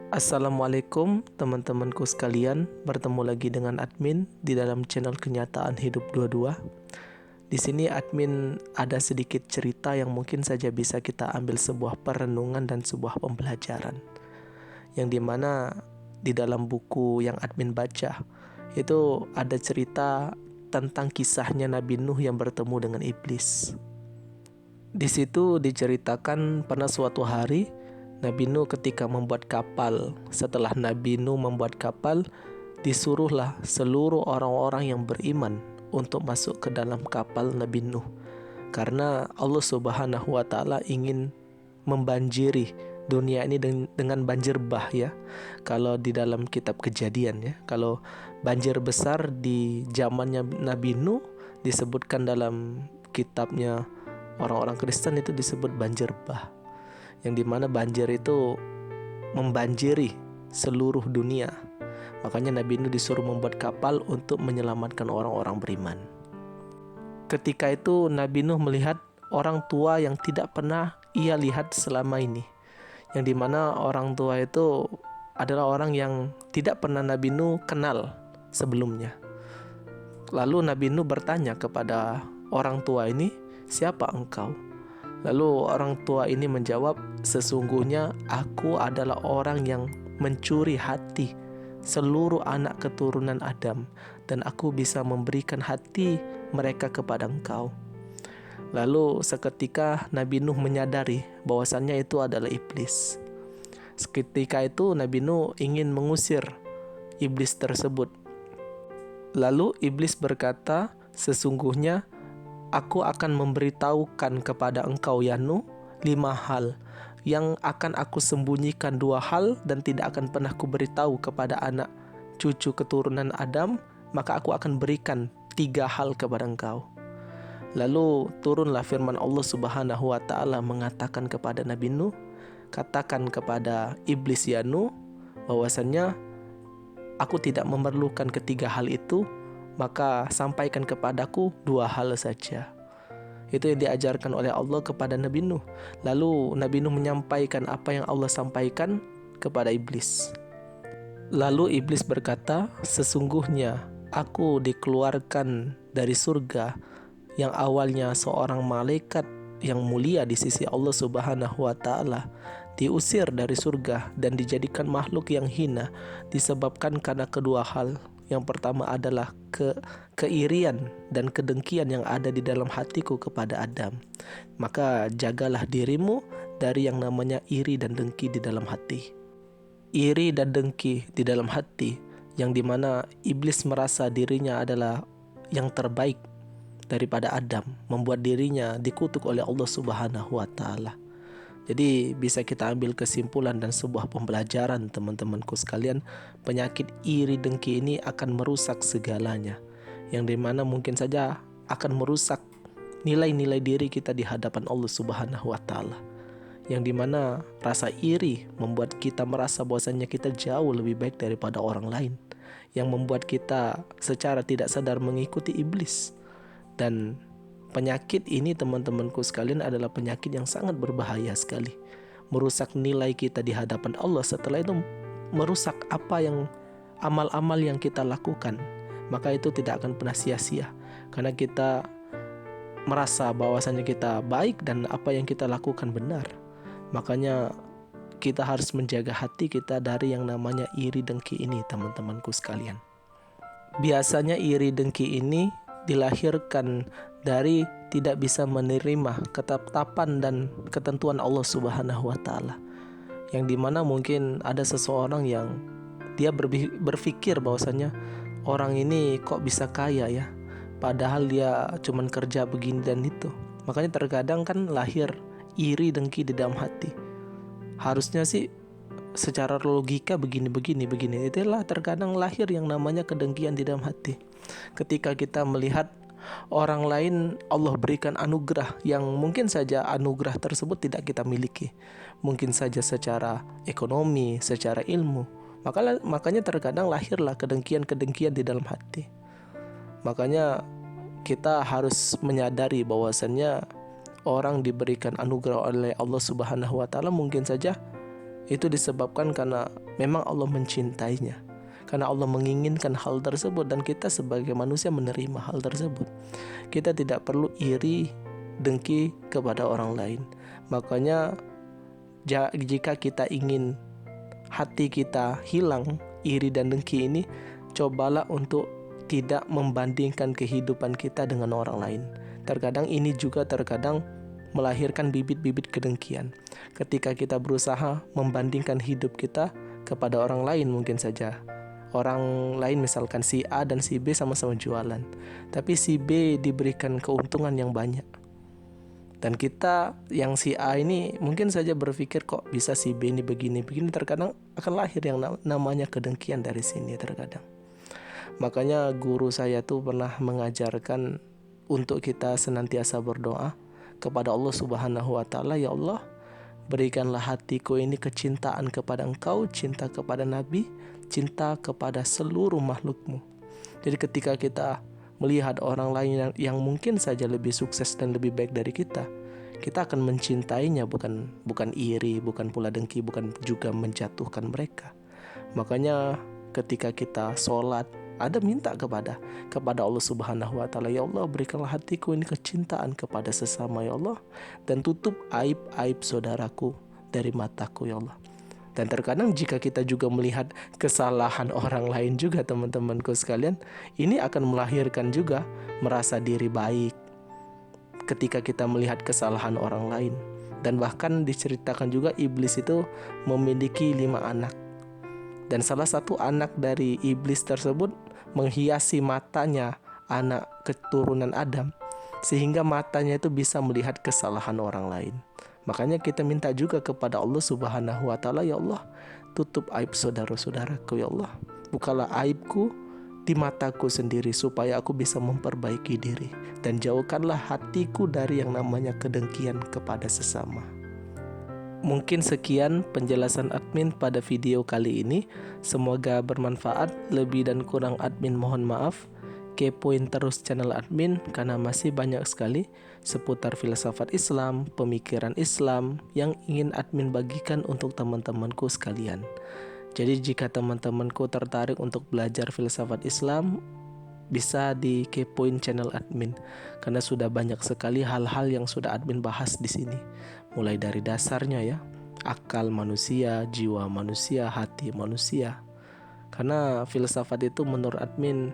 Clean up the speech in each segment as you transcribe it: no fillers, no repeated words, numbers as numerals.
Assalamualaikum teman-temanku sekalian, bertemu lagi dengan admin di dalam channel Kenyataan Hidup 22. Di sini admin ada sedikit cerita yang mungkin saja bisa kita ambil sebuah perenungan dan sebuah pembelajaran. Yang dimana di dalam buku yang admin baca, itu ada cerita tentang kisahnya Nabi Nuh yang bertemu dengan iblis. Di situ diceritakan pada suatu hari Nabi Nuh ketika membuat kapal. Setelah Nabi Nuh membuat kapal, disuruhlah seluruh orang-orang yang beriman untuk masuk ke dalam kapal Nabi Nuh. Karena Allah Subhanahu wa Ta'ala ingin membanjiri dunia ini dengan banjir bah ya. Kalau di dalam kitab Kejadian ya, kalau banjir besar di zamannya Nabi Nuh disebutkan dalam kitabnya orang-orang Kristen itu disebut banjir bah. Yang dimana banjir itu membanjiri seluruh dunia. Makanya Nabi Nuh disuruh membuat kapal untuk menyelamatkan orang-orang beriman. Ketika itu Nabi Nuh melihat orang tua yang tidak pernah ia lihat selama ini. Yang dimana orang tua itu adalah orang yang tidak pernah Nabi Nuh kenal sebelumnya. Lalu Nabi Nuh bertanya kepada orang tua ini, "Siapa engkau?" Lalu orang tua ini menjawab, "Sesungguhnya aku adalah orang yang mencuri hati seluruh anak keturunan Adam, dan aku bisa memberikan hati mereka kepada engkau." Lalu seketika Nabi Nuh menyadari bahwasannya itu adalah iblis. Seketika itu Nabi Nuh ingin mengusir iblis tersebut. Lalu iblis berkata, "Sesungguhnya aku akan memberitahukan kepada engkau ya Nuh 5 hal yang akan aku sembunyikan 2 hal dan tidak akan pernah kuberitahu kepada anak cucu keturunan Adam, maka aku akan berikan 3 hal kepada engkau." Lalu turunlah firman Allah Subhanahu wa Ta'ala mengatakan kepada Nabi Nuh, "Katakan kepada iblis ya Nuh bahwasannya aku tidak memerlukan ketiga hal itu, maka sampaikan kepadaku 2 hal saja." Itu yang diajarkan oleh Allah kepada Nabi Nuh. Lalu Nabi Nuh menyampaikan apa yang Allah sampaikan kepada iblis. Lalu iblis berkata, "Sesungguhnya aku dikeluarkan dari surga yang awalnya seorang malaikat yang mulia di sisi Allah Subhanahu wa Ta'ala, diusir dari surga dan dijadikan makhluk yang hina disebabkan karena kedua hal. Yang pertama adalah keirian dan kedengkian yang ada di dalam hatiku kepada Adam. Maka jagalah dirimu dari yang namanya iri dan dengki di dalam hati." Iri dan dengki di dalam hati, yang dimana iblis merasa dirinya adalah yang terbaik daripada Adam, membuat dirinya dikutuk oleh Allah Subhanahu wa Ta'ala. Jadi bisa kita ambil kesimpulan dan sebuah pembelajaran teman-temanku sekalian, penyakit iri dengki ini akan merusak segalanya, yang dimana mungkin saja akan merusak nilai-nilai diri kita di hadapan Allah Subhanahu wa Ta'ala. Yang dimana rasa iri membuat kita merasa bahwasannya kita jauh lebih baik daripada orang lain, yang membuat kita secara tidak sadar mengikuti iblis. Dan penyakit ini teman-temanku sekalian adalah penyakit yang sangat berbahaya sekali, merusak nilai kita di hadapan Allah. Setelah itu merusak apa yang amal-amal yang kita lakukan, maka itu tidak akan pernah sia-sia, karena kita merasa bahwasannya kita baik dan apa yang kita lakukan benar. Makanya kita harus menjaga hati kita dari yang namanya iri dengki ini teman-temanku sekalian. Biasanya iri dengki ini dilahirkan dari tidak bisa menerima ketetapan dan ketentuan Allah Subhanahu wa Ta'ala, yang dimana mungkin ada seseorang yang dia berpikir bahwasannya orang ini kok bisa kaya ya, padahal dia cuman kerja begini dan itu. Makanya terkadang kan lahir iri dengki di dalam hati. Harusnya sih secara logika begini. Itulah terkadang lahir yang namanya kedengkian di dalam hati. Ketika kita melihat orang lain Allah berikan anugerah yang mungkin saja anugerah tersebut tidak kita miliki, mungkin saja secara ekonomi, secara ilmu, makanya terkadang lahirlah kedengkian di dalam hati. Makanya kita harus menyadari bahwasannya orang diberikan anugerah oleh Allah Subhanahu wa Ta'ala mungkin saja Itu disebabkan karena memang Allah mencintainya, karena Allah menginginkan hal tersebut, dan kita sebagai manusia menerima hal tersebut. Kita tidak perlu iri, dengki kepada orang lain. Makanya jika kita ingin hati kita hilang iri dan dengki ini, cobalah untuk tidak membandingkan kehidupan kita dengan orang lain. Terkadang ini juga melahirkan bibit-bibit kedengkian. Ketika kita berusaha membandingkan hidup kita kepada orang lain, mungkin saja orang lain misalkan si A dan si B sama-sama jualan, tapi si B diberikan keuntungan yang banyak, dan kita yang si A ini mungkin saja berpikir kok bisa si B ini begini-begini. Terkadang akan lahir yang namanya kedengkian dari sini terkadang. Makanya guru saya tuh pernah mengajarkan untuk kita senantiasa berdoa kepada Allah Subhanahu wa Ta'ala, ya Allah, berikanlah hatiku ini kecintaan kepada Engkau, cinta kepada Nabi, cinta kepada seluruh makhlukmu. Jadi ketika kita melihat orang lain yang mungkin saja lebih sukses dan lebih baik dari kita akan mencintainya, bukan iri, bukan pula dengki, bukan juga menjatuhkan mereka. Makanya ketika kita sholat, ada minta kepada Allah Subhanahu wa Ta'ala, ya Allah, berikanlah hatiku ini kecintaan kepada sesama, ya Allah, dan tutup aib-aib saudaraku dari mataku, ya Allah. Dan terkadang jika kita juga melihat kesalahan orang lain juga, teman-temanku sekalian, ini akan melahirkan juga merasa diri baik ketika kita melihat kesalahan orang lain. Dan bahkan diceritakan juga iblis itu memiliki 5 anak. Dan salah satu anak dari iblis tersebut menghiasi matanya anak keturunan Adam, sehingga matanya itu bisa melihat kesalahan orang lain. Makanya kita minta juga kepada Allah Subhanahu wa Ta'ala, ya Allah, tutup aib saudara-saudaraku, ya Allah, bukalah aibku di mataku sendiri supaya aku bisa memperbaiki diri, dan jauhkanlah hatiku dari yang namanya kedengkian kepada sesama. Mungkin sekian penjelasan admin pada video kali ini. Semoga bermanfaat. Lebih dan kurang admin mohon maaf. Kepoin terus channel admin karena masih banyak sekali seputar filsafat Islam, pemikiran Islam yang ingin admin bagikan untuk teman-temanku sekalian. Jadi jika teman-temanku tertarik untuk belajar filsafat Islam, bisa dikepoin channel admin karena sudah banyak sekali hal-hal yang sudah admin bahas di sini. Mulai dari dasarnya ya, akal manusia, jiwa manusia, hati manusia. Karena filsafat itu menurut admin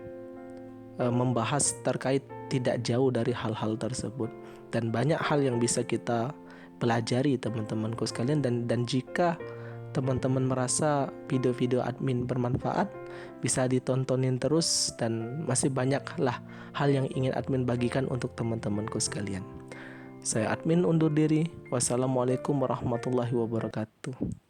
membahas terkait tidak jauh dari hal-hal tersebut, dan banyak hal yang bisa kita pelajari teman-temanku sekalian. Dan jika teman-teman merasa video-video admin bermanfaat, bisa ditontonin terus, dan masih banyaklah hal yang ingin admin bagikan untuk teman-temanku sekalian. Saya admin undur diri. Wassalamualaikum warahmatullahi wabarakatuh.